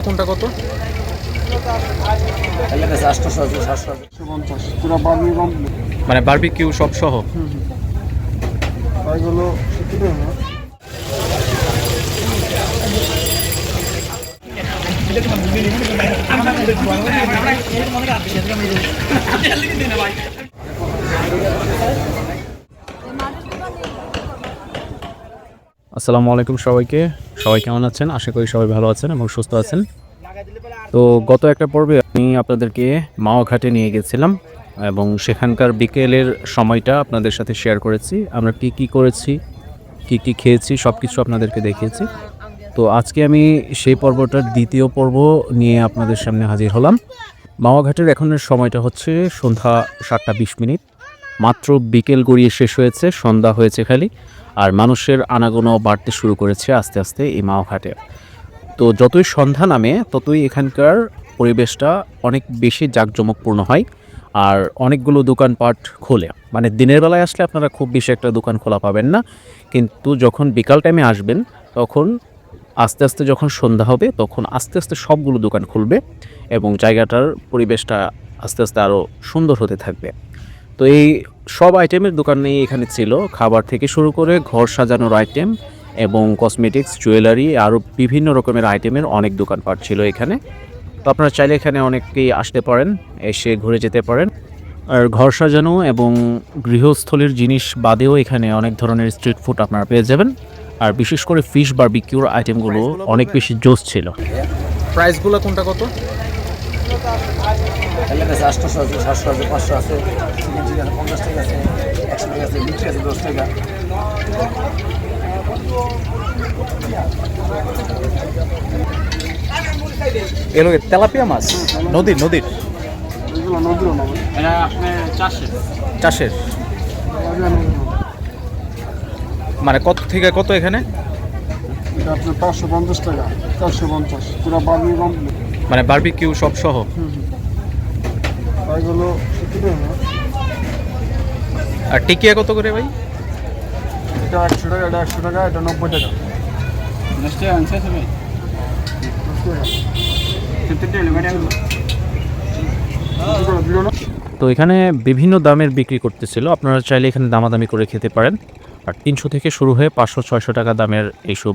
কোনটা কত? মানে বারবিকিউ সব সহ। আসসালামু আলাইকুম সবাইকে। সবাই কেমন আছেন? আশা করি সবাই ভালো আছেন এবং সুস্থ আছেন। তো গত একটা পর্বে আমি আপনাদেরকে মাওয়া-ঘাটে নিয়ে গেছিলাম এবং সেখানকার বিকেলের সময়টা আপনাদের সাথে শেয়ার করেছি। আমরা কি করেছি, কি খেয়েছি সবকিছু আপনাদেরকে দেখিয়েছি। তো আজকে আমি সেই পর্বটার দ্বিতীয় পর্ব নিয়ে আপনাদের সামনে হাজির হলাম। মাওয়া-ঘাটের এখনের সময়টা হচ্ছে সন্ধ্যা 7:20। মাত্র বিকেল গড়িয়ে শেষ হয়েছে, সন্ধ্যা হয়েছে খালি, আর মানুষের আনাগোনা বাড়তে শুরু করেছে আস্তে আস্তে এই মাওয়া-ঘাটে। তো যতই সন্ধ্যা নামে ততই এখানকার পরিবেশটা অনেক বেশি জাঁকজমকপূর্ণ হয় আর অনেকগুলো দোকানপাট খোলে। মানে দিনের বেলায় আসলে আপনারা খুব বেশি একটা দোকান খোলা পাবেন না, কিন্তু যখন বিকাল টাইমে আসবেন তখন আস্তে আস্তে যখন সন্ধ্যা হবে তখন আস্তে আস্তে সবগুলো দোকান খুলবে এবং জায়গাটার পরিবেশটা আস্তে আস্তে আরও সুন্দর হতে থাকবে। তো এই সব আইটেমের দোকানই এখানে ছিল, খাবার থেকে শুরু করে ঘর সাজানোর আইটেম এবং কসমেটিক্স, জুয়েলারি, আরও বিভিন্ন রকমের আইটেমের অনেক দোকানপাট ছিল এখানে। তো আপনারা চাইলে এখানে অনেকেই আসতে পারেন, এসে ঘুরে যেতে পারেন। আর ঘর সাজানো এবং গৃহস্থলীর জিনিস বাদেও এখানে অনেক ধরনের স্ট্রিট ফুড আপনারা পেয়ে যাবেন। আর বিশেষ করে ফিশ বারবিকিউর আইটেমগুলো অনেক বেশি জোস ছিল। প্রাইসগুলো কোনটা কত? আছে 800 আছে, 700 আছে, 500 আছে, চিকেন 50 টাকা আছে, 100 টাকা আছে, মিষ্টি আছে 10 টাকা। এলো তেলাপিয়া মাছ নদীর চাষের। মানে কত থেকে কত এখানে? 550 টাকা, 450 পুরো বার্বি কমপ্লিট। মানে বারবিকিউ সব সহ। এগুলো 70 টাকা। আর টিকিয়া কত করে ভাই? এটা 100 টাকা, এটা 100 টাকা, এটা 90 টাকা। তো এখানে বিভিন্ন দামের বিক্রি করতেছিল, আপনারা চাইলে এখানে দামাদামি করে খেতে পারেন। আর 300 থেকে শুরু হয়ে 500-600 টাকা দামের এইসব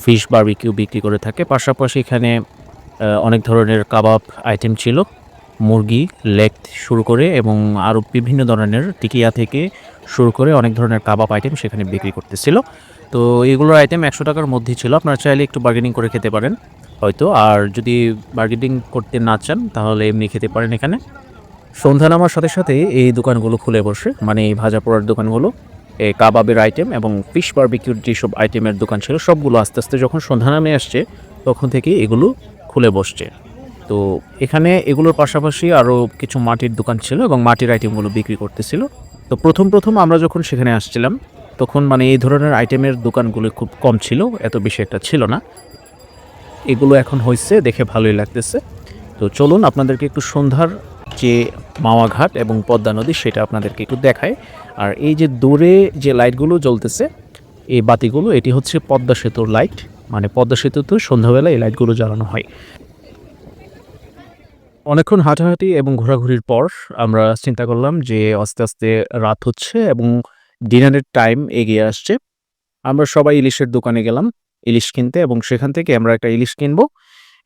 ফিশ বারবিকিউ বিক্রি করে থাকে। পাশাপাশি এখানে অনেক ধরনের কাবাব আইটেম ছিল, মুরগি লেগ শুরু করে এবং আরও বিভিন্ন ধরনের টিকিয়া থেকে শুরু করে অনেক ধরনের কাবাব আইটেম সেখানে বিক্রি করতেছিল। তো এগুলোর আইটেম 100 টাকার মধ্যেই ছিল, আপনারা চাইলে একটু বার্গেনিং করে খেতে পারেন হয়তো। আর যদি বার্গেনিং করতে না চান তাহলে এমনি খেতে পারেন এখানে। সন্ধ্যা নামার সাথে সাথে এই দোকানগুলো খুলে বসে, মানে এই ভাজা পোড়ার দোকানগুলো, এই কাবাবের আইটেম এবং ফিশ বারবিকিউর যেসব আইটেমের দোকান ছিল সবগুলো আস্তে আস্তে যখন সন্ধ্যা নামে আসছে তখন থেকে এগুলো খুলে বসছে। তো এখানে এগুলোর পাশাপাশি আরও কিছু মাটির দোকান ছিল এবং মাটির আইটেমগুলো বিক্রি করতেছিল। তো প্রথম আমরা যখন সেখানে আসছিলাম তখন মানে এই ধরনের আইটেমের দোকানগুলো খুব কম ছিল, এত বেশি একটা ছিল না। এগুলো এখন হয়েছে, দেখে ভালোই লাগতেছে। তো চলুন আপনাদেরকে একটু সন্ধ্যার যে মাওয়া-ঘাট এবং পদ্মা নদী সেটা আপনাদেরকে একটু দেখায়। আর এই যে দূরে যে লাইটগুলো জ্বলতেছে, এই বাতিগুলো, এটি হচ্ছে পদ্মা সেতুর লাইট। মানে পদ্মা সেতুতে সন্ধ্যাবেলা এই লাইটগুলো জ্বালানো হয়। অনেকক্ষণ হাঁটাহাঁটি এবং ঘোরাঘুরির পর আমরা চিন্তা করলাম যে আস্তে আস্তে রাত হচ্ছে এবং ডিনারের টাইম এগিয়ে আসছে। আমরা সবাই ইলিশের দোকানে গেলাম ইলিশ কিনতে এবং সেখান থেকে আমরা একটা ইলিশ কিনবো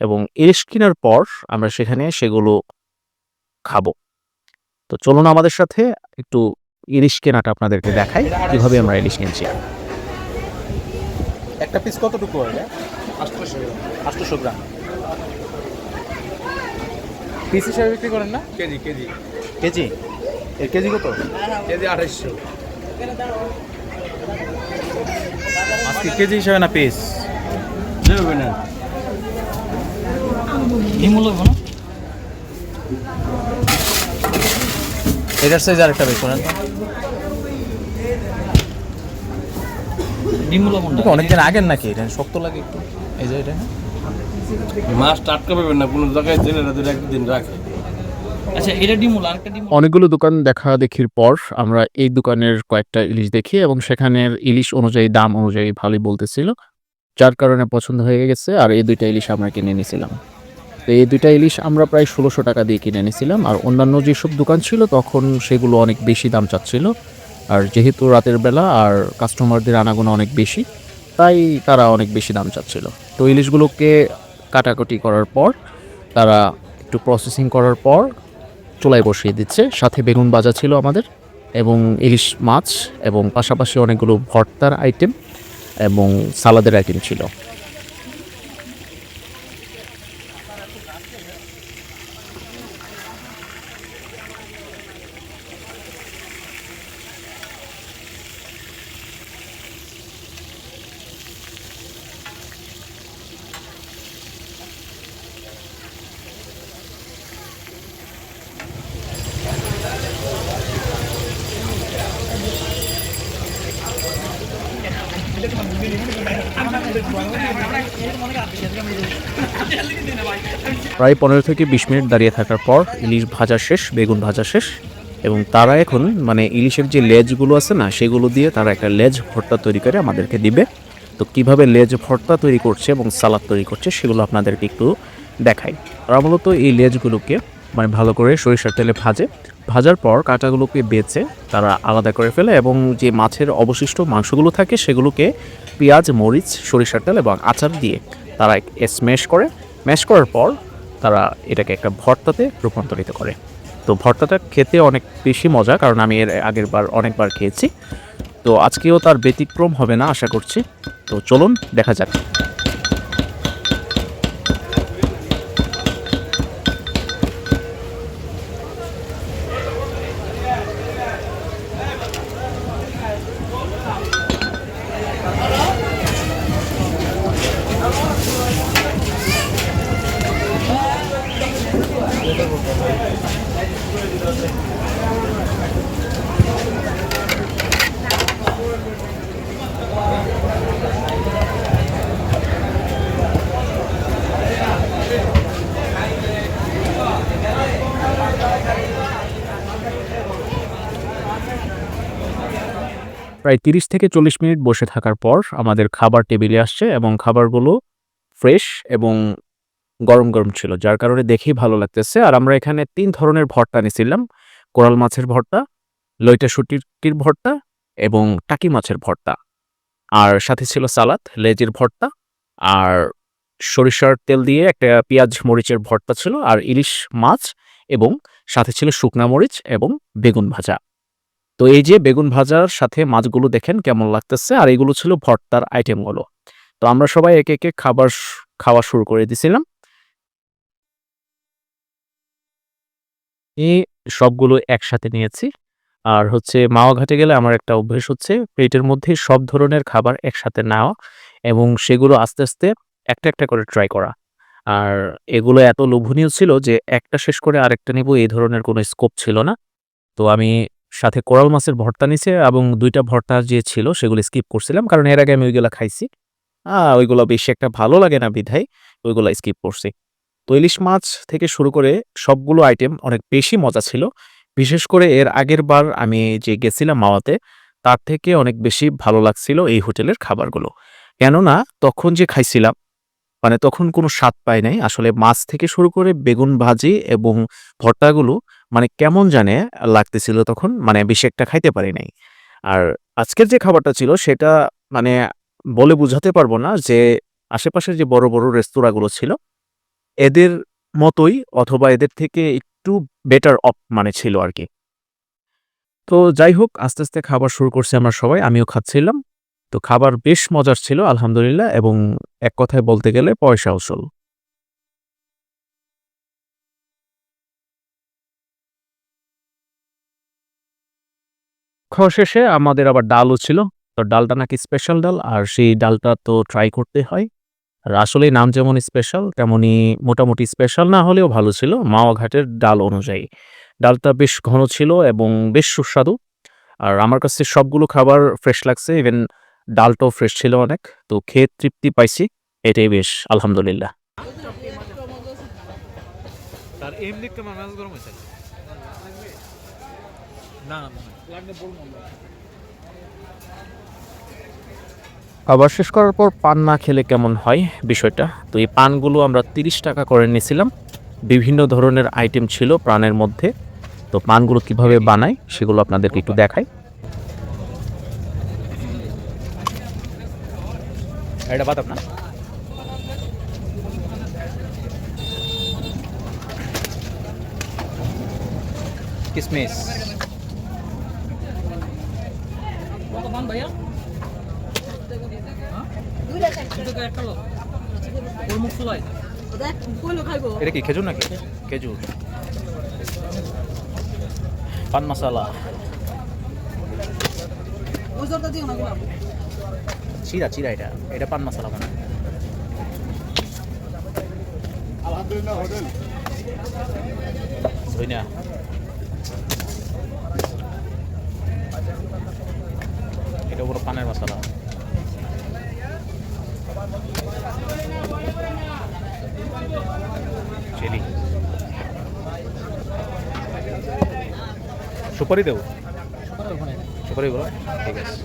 এবং ইলিশ কেনার পর আমরা সেখানে সেগুলো খাবো। তো চলুন আমাদের সাথে একটু ইলিশ কেনাটা আপনাদেরকে দেখাই, কিভাবে আমরা ইলিশ কিনছি। একটা পিস কতটুকু হয়? 800 গ্রাম পিস হিসাবে বিক্রি করেন না? কেজি এর কেজি কত? কেজি 2800। আজকে কেজি হিসাবে না পিস? দেবে না এটার সাইজ আরেকটা বের করেন। অনেকদিন আগের নাকি? এটা শক্ত লাগে একটু। এই যে এটা মাছ টাটকা পাবেন না, কোনো জায়গায় জেনে না দুটো একদিন রাখে। আচ্ছা, এটা ডিমুল, আরেকটা ডিমুল। অনেকগুলো দোকান দেখা দেখির পর আমরা এই দোকানের কয়েকটা ইলিশ দেখি এবং সেখানের ইলিশ অনুযায়ী দাম অনুযায়ী ভালোই বলতেছিল। যার কারণে পছন্দ হয়ে গেছে। আর এই 2টা ইলিশ আমরা কিনে নিয়েছিলাম। তো এই 2টা ইলিশ আমরা প্রায় 1600 টাকা দিয়ে কিনে নিয়েছিলাম। আর অন্যান্য যেসব দোকান ছিল তখন সেগুলো অনেক বেশি দাম চাচ্ছিল। আর যেহেতু রাতের বেলা আর কাস্টমারদের আনাগোনা অনেক বেশি, তাই তারা অনেক বেশি দাম চাচ্ছিল। তো ইলিশগুলোকে কাটাকুটি করার পর তারা একটু প্রসেসিং করার পর চুলায় বসিয়ে দিচ্ছে। সাথে বেগুন ভাজা ছিল আমাদের এবং ইলিশ মাছ এবং পাশাপাশি অনেকগুলো ভর্তার আইটেম এবং সালাদের আইটেম ছিল। প্রায় 15 থেকে 20 মিনিট দাঁড়িয়ে থাকার পর ইলিশ ভাজা শেষ, বেগুন ভাজা শেষ এবং তারা এখন মানে ইলিশের যে লেজগুলো আছে না সেগুলো দিয়ে তারা একটা লেজ ভর্তা তৈরি করে আমাদেরকে দিবে। তো কিভাবে লেজ ভর্তা তৈরি করছে এবং সালাদ তৈরি করছে সেগুলো আপনাদেরকে একটু দেখাই। তারা মূলত এই লেজগুলোকে মানে ভালো করে সরিষার তেলে ভাজার পর কাঁটাগুলোকে বেছে তারা আলাদা করে ফেলে এবং যে মাছের অবশিষ্ট মাংসগুলো থাকে সেগুলোকে পেঁয়াজ, মরিচ, সরিষার তেল এবং আচার দিয়ে তারা ম্যাশ করার পর তারা এটাকে একটা ভর্তাতে রূপান্তরিত করে। তো ভর্তাটা খেতে অনেক বেশি মজা, কারণ আমি এর আগের বার অনেকবার খেয়েছি। তো আজকেও তার ব্যতিক্রম হবে না আশা করছি। তো চলুন দেখা যাক। প্রায় 30 থেকে 40 মিনিট বসে থাকার পর আমাদের খাবার টেবিলে আসছে এবং খাবারগুলো ফ্রেশ এবং গরম গরম ছিল, যার কারণে দেখেই ভালো লাগতেছে। আর আমরা এখানে 3 ধরনের ভর্তা নিয়েছিলাম: কোরাল মাছের ভর্তা, লইটা শুটকির ভর্তা এবং টাকি মাছের ভর্তা। আর সাথে ছিল সালাদ, লেজের ভর্তা, আর সরিষার তেল দিয়ে একটা পেঁয়াজ মরিচের ভর্তা ছিল, আর ইলিশ মাছ এবং সাথে ছিল শুকনা মরিচ এবং বেগুন ভাজা। তো এই যে বেগুন ভাজার সাথে মাছগুলো দেখেন কেমন লাগতেছে, আর এগুলো ছিল ভর্তার আইটেমগুলো। তো আমরা সবাই একে একে খাওয়া শুরু করে দিছিলাম। এই সবগুলো একসাথে নিয়েছি। আর হচ্ছে মাওয়া ঘাটে গেলে আমার একটা অভ্যেস হচ্ছে প্লেটের মধ্যে সব ধরনের খাবার একসাথে নেওয়া এবং সেগুলো আস্তে আস্তে একটা একটা করে ট্রাই করা। আর এগুলো এত লোভনীয় ছিল যে একটা শেষ করে আরেকটা নেব এই ধরনের কোনো স্কোপ ছিল না। তো আমি সাথে কোরাল মাছের ভর্তা নিছি এবং 2টা ভর্তা যে ছিল সেগুলো স্কিপ করছিলাম, কারণ এর আগে আমি ওইগুলা খাইছি। ওইগুলো বেশি একটা ভালো লাগে না বিধায় ওইগুলা স্কিপ করছি। তো ইলিশ মাছ থেকে শুরু করে সবগুলো আইটেম অনেক বেশি মজা ছিল। বিশেষ করে এর আগের বার আমি যে গেছিলাম মাওয়াতে, তার থেকে অনেক বেশি ভালো লাগছিল এই হোটেলের খাবারগুলো। কেননা তখন যে খাইছিলাম মানে তখন কোনো স্বাদ পাই নাই। আসলে মাছ থেকে শুরু করে বেগুন ভাজি এবং ভর্তাগুলো মানে কেমন জানে লাগতেছিল তখন, মানে বেশি একটা খাইতে পারি নাই। আর আজকের যে খাবারটা ছিল সেটা মানে বলে বুঝাতে পারবো না যে আশেপাশের যে বড় বড় রেস্তোরাঁগুলো ছিল এদের মতোই অথবা এদের থেকে একটু বেটার অপ মানে ছিল আর কি। তো যাই হোক, আস্তে আস্তে খাবার শুরু করছি আমরা সবাই, আমিও খাচ্ছিলাম। তো খাবার বেশ মজার ছিল আলহামদুলিল্লাহ, এবং এক কথায় বলতে গেলে পয়সা উসুল। খাওয়া শেষে আমাদের আবার ডালও ছিল। তো ডালটা নাকি স্পেশাল ডাল, আর সেই ডালটা তো ট্রাই করতে হয়। আর আসলেই নাম যেমন স্পেশাল তেমনি মোটামুটি স্পেশাল না হলেও ভালো ছিল মাওয়া ঘাটের ডাল অনুযায়ী। ডালটা বেশ ঘন ছিল এবং বেশ সুস্বাদু। আর আমার কাছে সবগুলো খাবার ফ্রেশ লাগছে, ইভেন ডালটাও ফ্রেশ ছিল অনেক। তো খেয়ে তৃপ্তি পাইছি, এটাই বেশ আলহামদুলিল্লাহ। তার এমনি কেমন মাছ গরম হয়েছে না লাগবে বলবো আমরা খাবার শেষ করার পর পান না খেলে কেমন হয় বিষয়টা। তো এই পানগুলো আমরা 30 টাকা করে নিয়েছিলাম। বিভিন্ন ধরনের আইটেম ছিল পানের মধ্যে। তো পানগুলো কিভাবে বানায় সেগুলো আপনাদেরকে একটু দেখাই। এটা বাদাম না, কিসমিস। কত পান ভাইয়া? ওর মুখ চুলাই এটা কি খেজুর নাকি? খেজুর। পান মশলা, চিরা চিরা, এটা পান মশলা মানে। ধইনা, এটা পুরো পানের মশলা। চিলি, সুপারি দেবো, সুপারি বলো, ঠিক আছে।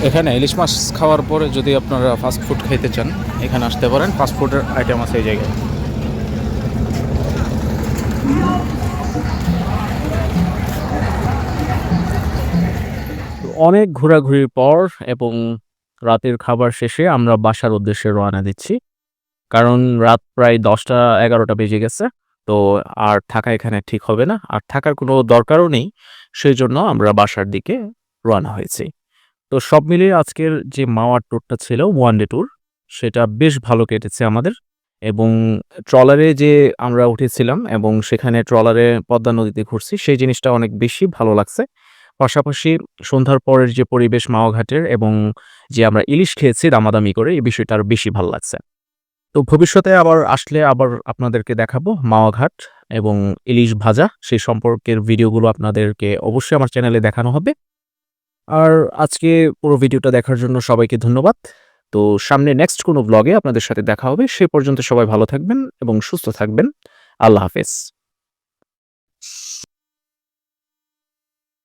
এখানে ইলিশ মাছ খাওয়ার পরে যদি আপনারা ফাস্ট ফুড খাইতে চান এখানে আসতে পারেন। ফাস্ট ফুডের আইটেম আছে এই জায়গায়। অনেক ঘোরাঘুরির পর এবং রাতের খাবার শেষে আমরা বাসার উদ্দেশ্যে রওনা দিচ্ছি, কারণ রাত প্রায় 10টা-11টা বেজে গেছে। তো আর থাকা এখানে ঠিক হবে না, আর থাকার কোনো দরকারও নেই। সেই জন্য আমরা বাসার দিকে রওনা হয়েছি। তো সব মিলিয়ে আজকের যে মাওয়ার ট্যুরটা ছিল ওয়ান ডে ট্যুর, সেটা বেশ ভালো কেটেছে আমাদের। এবং ট্রলারে যে আমরা উঠেছিলাম এবং সেখানে ট্রলারে পদ্মা নদীতে ঘুরছি, সেই জিনিসটা অনেক বেশি ভালো লাগছে। পাশাপাশি সন্ধ্যার পরের যে পরিবেশ মাওয়া ঘাটের এবং যে আমরা ইলিশ খেয়েছি দামাদামি করে, এই বিষয়টা আরও বেশি ভালো লাগছে। তো ভবিষ্যতে আবার আসলে আবার আপনাদেরকে দেখাবো মাওয়া ঘাট এবং ইলিশ ভাজা, সেই সম্পর্কের ভিডিওগুলো আপনাদেরকে অবশ্যই আমার চ্যানেলে দেখানো হবে। আর আজকে পুরো ভিডিওটা দেখার জন্য সবাইকে ধন্যবাদ। তো সামনে নেক্সট কোনো ব্লগে আপনাদের সাথে দেখা হবে। সে পর্যন্ত সবাই ভালো থাকবেন এবং সুস্থ থাকবেন। আল্লাহ হাফেজ।